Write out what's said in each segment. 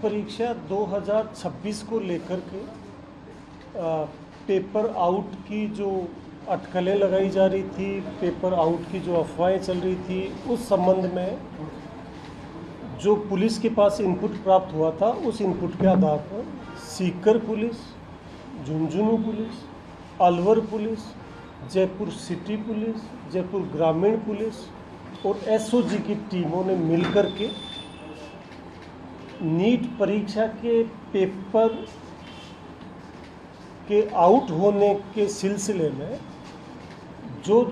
परीक्षा 2026 को लेकर के पेपर आउट की जो अटकलें लगाई जा रही थी, पेपर आउट की जो अफवाहें चल रही थी, उस संबंध में जो पुलिस के पास इनपुट प्राप्त हुआ था, उस इनपुट के आधार पर Sikar police, Jhunjhunu police, Alwar police, Jaipur city police, Jaipur ग्रामीण पुलिस और एसओजी की टीमों ने मिलकर के नीट परीक्षा के पेपर के आउट होने के सिलसिले में जो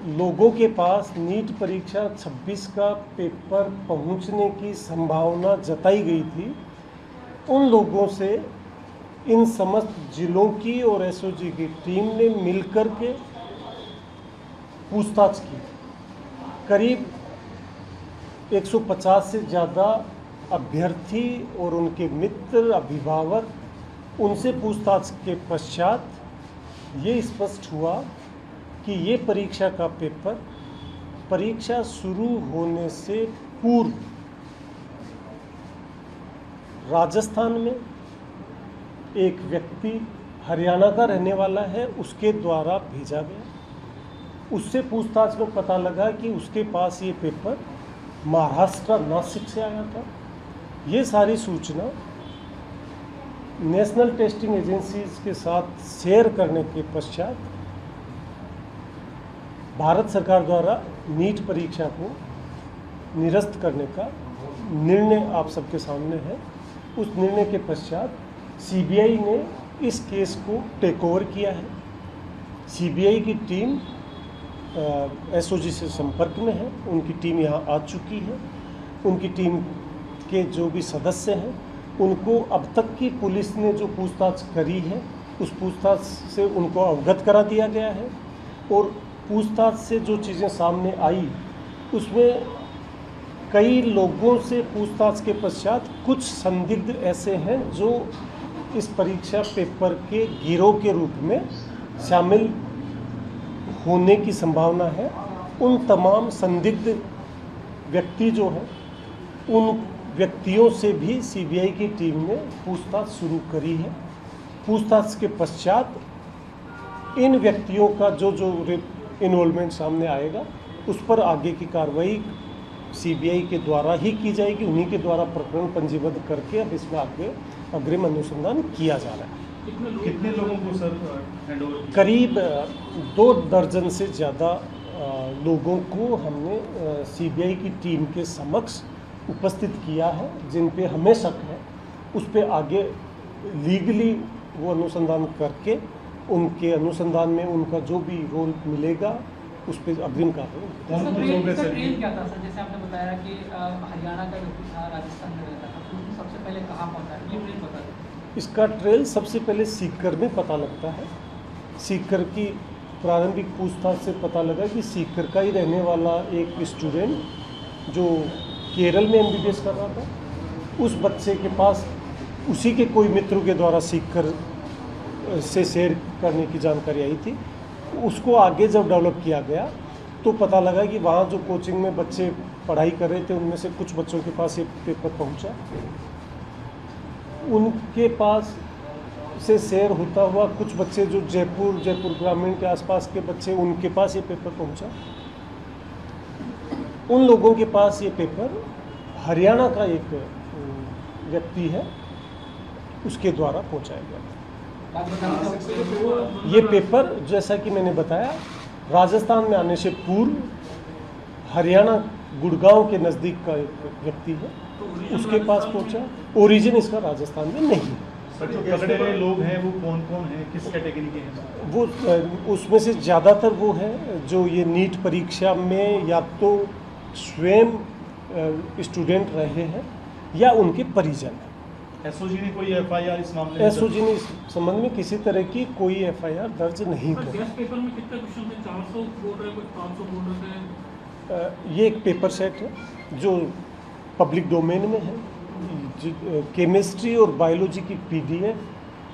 लोगों के पास नीट परीक्षा 26 का पेपर पहुंचने की संभावना जताई गई थी, उन लोगों से इन समस्त जिलों की और एसओजी की टीम ने मिलकर के पूछताछ की। करीब 150 से ज़्यादा अभ्यर्थी और उनके मित्र, अभिभावक, उनसे पूछताछ के पश्चात ये स्पष्ट हुआ कि ये परीक्षा का पेपर परीक्षा शुरू होने से पूर्व राजस्थान में एक व्यक्ति हरियाणा का रहने वाला है, उसके द्वारा भेजा गया। उससे पूछताछ में पता लगा कि उसके पास ये पेपर महाराष्ट्र नासिक से आया था। ये सारी सूचना नेशनल टेस्टिंग एजेंसीज के साथ शेयर करने के पश्चात भारत सरकार द्वारा नीट परीक्षा को निरस्त करने का निर्णय आप सबके सामने है। उस निर्णय के पश्चात सीबीआई ने इस केस को टेक ओवर किया है। सीबीआई की टीम एसओजी से संपर्क में है, उनकी टीम यहाँ आ चुकी है। उनकी टीम के जो भी सदस्य हैं, उनको अब तक की पुलिस ने जो पूछताछ करी है, उस पूछताछ से उनको अवगत करा दिया गया है। और पूछताछ से जो चीज़ें सामने आई, उसमें कई लोगों से पूछताछ के पश्चात कुछ संदिग्ध ऐसे हैं जो इस परीक्षा पेपर के गिरोह के रूप में शामिल होने की संभावना है। उन तमाम संदिग्ध व्यक्ति जो हैं, उन व्यक्तियों से भी सीबीआई की टीम ने पूछताछ शुरू करी है। पूछताछ के पश्चात इन व्यक्तियों का जो इन्वॉल्वमेंट सामने आएगा, उस पर आगे की कार्रवाई सीबीआई के द्वारा ही की जाएगी। उन्हीं के द्वारा प्रकरण पंजीबद्ध करके अब इसमें आगे अग्रिम अनुसंधान किया जा रहा है। कितने लोगों को सर हैंडओवर? करीब 2 दर्जन से ज़्यादा लोगों को हमने सीबीआई की टीम के समक्ष उपस्थित किया है, जिन पे हमें शक है। उस पे आगे लीगली वो अनुसंधान करके उनके अनुसंधान में उनका जो भी रोल मिलेगा, उस पर अग्रिम कार्रवाई। ट्रेन क्या था सर? जैसे आपने बताया कि हरियाणा का व्यक्ति था, राजस्थान में रहता था, तो सबसे पहले कहाँ पहुँचा, ये ट्रेन बता दें। इसका ट्रेल सबसे पहले सीकर में पता लगता है। सीकर की प्रारंभिक पूछताछ से पता लगा कि सीकर का ही रहने वाला एक स्टूडेंट जो केरल में एमबीबीएस कर रहा था, उस बच्चे के पास उसी के कोई मित्रों के द्वारा सीकर से शेयर करने की जानकारी आई थी। उसको आगे जब डेवलप किया गया तो पता लगा कि वहाँ जो कोचिंग में बच्चे पढ़ाई कर रहे थे, उनमें से कुछ बच्चों के पास ये पेपर पहुँचा। उनके पास से शेयर होता हुआ कुछ बच्चे जो जयपुर ग्रामीण के आसपास के बच्चे, उनके पास ये पेपर पहुंचा। उन लोगों के पास ये पेपर हरियाणा का एक व्यक्ति है, उसके द्वारा पहुंचाया गया था। ये पेपर, जैसा कि मैंने बताया, राजस्थान में आने से पूर्व हरियाणा गुड़गांव के नज़दीक का एक व्यक्ति है, उसके पास पहुंचा। ओरिजिन इसका राजस्थान में नहीं है। सर, जो पकड़े गए लोग हैं वो कौन कौन हैं, किस कैटेगरी के हैं? वो उसमें से ज़्यादातर वो हैं जो ये नीट परीक्षा में या तो स्वयं स्टूडेंट रहे हैं या उनके परिजन हैं। एसओजी ने कोई एफआईआर इस मामले में? एसओजी ने इस संबंध में किसी तरह की कोई एफआईआर दर्ज नहीं की। पेपर में कितने क्वेश्चन थे? 400 बोल रहे, कुछ 500 बोल रहे थे। ये एक पेपर सेट है जो पब्लिक डोमेन में है। केमिस्ट्री और बायोलॉजी की पीडीएफ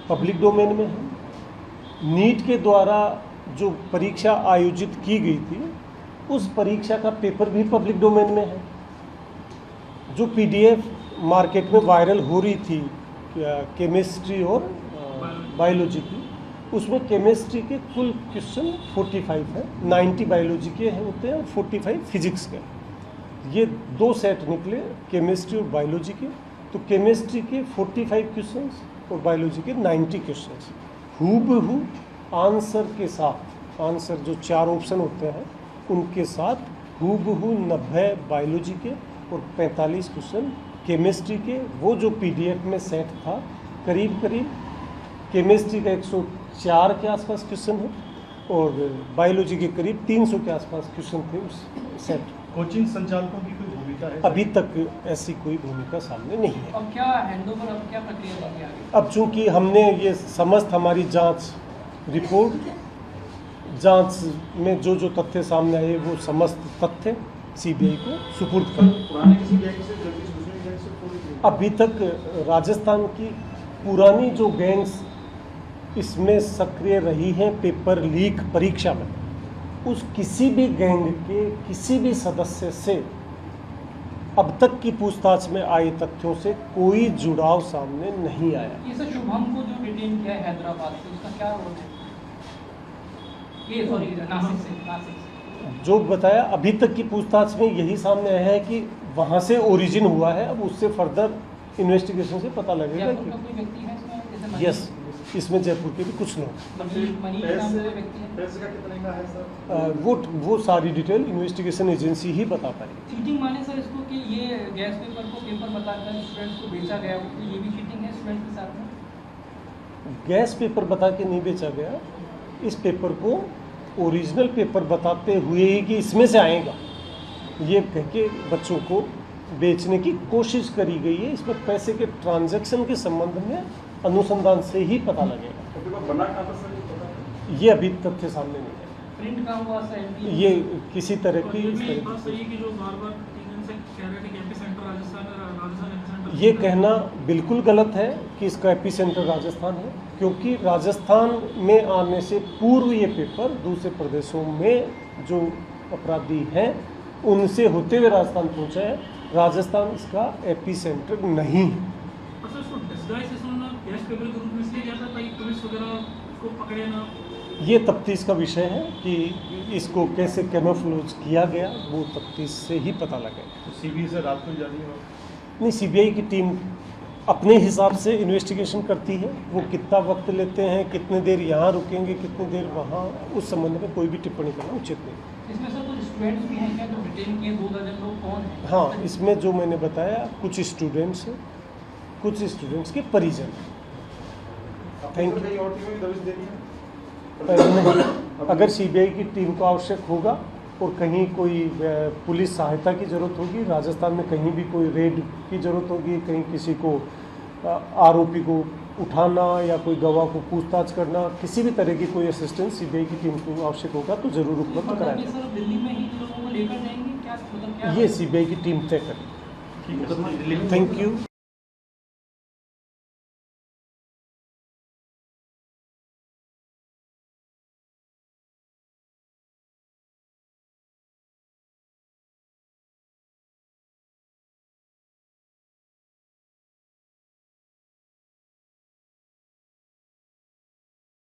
पब्लिक डोमेन में है। नीट के द्वारा जो परीक्षा आयोजित की गई थी, उस परीक्षा का पेपर भी पब्लिक डोमेन में है। जो पीडीएफ मार्केट में वायरल हो रही थी केमिस्ट्री और बायोलॉजी की, उसमें केमिस्ट्री के कुल क्वेश्चन 45 है, 90 बायोलॉजी के होते हैं और 45 फिजिक्स के। ये 2 सेट निकले केमिस्ट्री और बायोलॉजी के, तो केमिस्ट्री के 45 क्वेश्चंस और बायोलॉजी के 90 क्वेश्चंस हूबहू आंसर के साथ, आंसर जो 4 ऑप्शन होते हैं उनके साथ हूबहू 90 बायोलॉजी के और 45 क्वेश्चन केमिस्ट्री के। वो जो पीडीएफ में सेट था करीब करीब केमिस्ट्री का 104 के आसपास क्वेश्चन है और बायोलॉजी के करीब 300 के आसपास क्वेश्चन थे उस सेट। कोचिंग संचालकों की कोई भूमिका है? अभी तक ऐसी कोई भूमिका सामने नहीं है। अब क्या हैंडओवर, अब क्या प्रक्रिया रहेगी आगे? अब चूंकि हमने ये समस्त हमारी जांच रिपोर्ट, जांच में जो जो तथ्य सामने आए वो समस्त तथ्य सीबीआई को सुपुर्द कर। पुराने किसी गैंग से, दूसरे गैंग से कोई? अभी तक राजस्थान की पुरानी जो गैंग्स इसमें सक्रिय रही हैं पेपर लीक परीक्षा में, उस किसी भी गैंग के किसी भी सदस्य से अब तक की पूछताछ में आए तथ्यों से कोई जुड़ाव सामने नहीं आया। ये सर शुभम को जो डिटेन किया है हैदराबाद से, उसका क्या रोल है? ये सॉरी नासिक से जो बताया अभी तक की पूछताछ में यही सामने आया है कि वहाँ से ओरिजिन हुआ है। अब उससे फर्दर इन्वेस्टिगेशन से पता लगेगा जयपुर का कोई व्यक्ति है इसमें? जैसे मनीष- यस, इसमें जयपुर के भी कुछ लोग, मनीष नाम का व्यक्ति है। पैसे का कितने का है सर? वो सारी डिटेल इन्वेस्टिगेशन एजेंसी ही बता पाएगी। चीटिंग माने सर इसको कि ये गैस पेपर को पेपर बताकर स्टूडेंट्स को बेचा गया, तो ये भी चीटिंग है स्टूडेंट्स के साथ में? गैस पेपर बता के नहीं बेचा गया, इस पेपर को ओरिजिनल पेपर बताते हुए ही कि इसमें से आएगा ये कह के बच्चों को बेचने की कोशिश करी गई है। इसमें पैसे के ट्रांजैक्शन के संबंध में अनुसंधान से ही पता लगेगा। बना कहाँ पर सर, ये पता है? ये अभी तथ्य सामने नहीं है। प्रिंट काम हुआ सर MP? ये किसी तरह और की ये इस भी तरह एक बात सही की है कि जो बार-बार टीम से कह रहे थे कि एपिसेंटर राजस्थान एपिसेंटर, ये कहना बिल्कुल गलत है कि इसका एपिसेंटर राजस्थान है, क्योंकि राजस्थान में आने से पूर्व ये पेपर दूसरे प्रदेशों में जो अपराधी हैं उनसे होते हुए राजस्थान पहुंचा है। राजस्थान इसका एपिसेंटर नहीं है। और सर इसको डिस्गाइज इसमें गैस पेपर के रूप में इसलिए किया था ताकि पुलिस वगैरह इसको पकड़े ना। ये तफ्तीश का विषय है कि इसको कैसे कैमोफ्लेज किया गया, वो तफ्तीश से ही पता लगेगा। तो सीबीआई से रात को जारी हो? नहीं, सीबीआई की टीम अपने हिसाब से इन्वेस्टिगेशन करती है। वो कितना वक्त लेते हैं, कितने देर यहाँ रुकेंगे, कितने देर वहाँ, उस संबंध में कोई भी टिप्पणी करना उचित नहीं। इसमें सर कुछ स्टूडेंट्स भी हैं क्या जो डिटेन किए? 2 दर्जन लोग कौन हैं? हाँ, इसमें जो मैंने बताया कुछ स्टूडेंट्स हैं, कुछ स्टूडेंट्स के परिजन हैं। Thank you. कहीं और टीम में दबिश देनी है? नहीं, अगर सीबीआई की टीम को आवश्यक होगा और कहीं कोई पुलिस सहायता की ज़रूरत होगी, राजस्थान में कहीं भी कोई रेड की ज़रूरत होगी, कहीं किसी को आरोपी को उठाना या कोई गवाह को पूछताछ करना, किसी भी तरह की कोई असिस्टेंस सीबीआई की टीम को आवश्यक होगा तो ज़रूर उपलब्ध कराएंगे। सर दिल्ली में ही लोगों को लेकर जाएंगे क्या, मतलब क्या? ये सीबीआई की टीम तय करेगी। ठीक है सर, दिल्ली में थैंक यू।